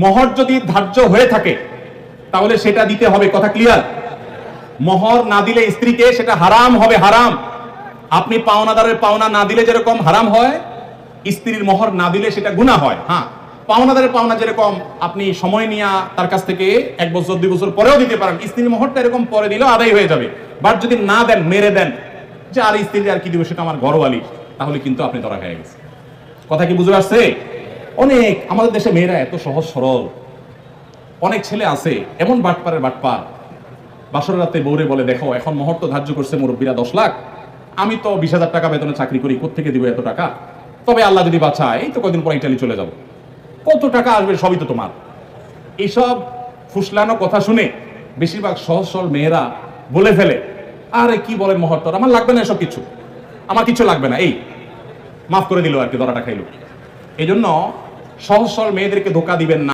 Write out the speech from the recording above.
মোহর যদি ধার্য হয়ে থাকে তাহলে সেটা দিতে হবে, কথা ক্লিয়ার? মোহর না দিলে স্ত্রীকে সেটা হারাম হবে, হারাম। আপনি পাওনাদারের পাওনা না দিলে যেরকম হারাম হয়, স্ত্রীর মোহর না দিলে সেটা গুনাহ হয়। হ্যাঁ, পাওনাদারের পাওনা যেরকম আপনি সময় নিয়ে তার কাছ থেকে 1 বছর 2 বছর পরেও দিতে পারেন, স্ত্রীর মোহরটা এরকম পরে দিলেও আদায় হয়ে যাবে। বাট যদি না দেন, মেরে দেন যে আর স্ত্রী আর কি দিব, সেটা আমার ঘরওয়ালি, তাহলে কিন্তু আপনি ধরা খেয়ে গেছেন। কথা কি বুঝে আসছে? অনেক আমাদের দেশে মেয়েরা এত সহজ সরল, অনেক ছেলে আছে এমন বাটপারের বাটপার, বাসর রাতে বউরে বলে, দেখো এখন মোহর তো ধার্য করছে মুরব্বীরা 10 লাখ, আমি তো 20,000 টাকা বেতনে চাকরি করি, কোত্থেকে দিব এত টাকা? তবে আল্লাহ যদি বাঁচায় এই তো কয়দিন পর ইটালি চলে যাব, কত টাকা আসবে সবই তো তোমার। এইসব ফুসলানো কথা শুনে বেশিরভাগ সহজ সরল মেয়েরা বলে ফেলে, আরে কি বলেন মোহর, তোর আমার লাগবে না এসব কিছু, আমার কিছু লাগবে না, এই মাফ করে দিল আর কি, ধরাটা খাইল। এই জন্য সহজ সরল মেয়েদেরকে ধোকা দিবেন না।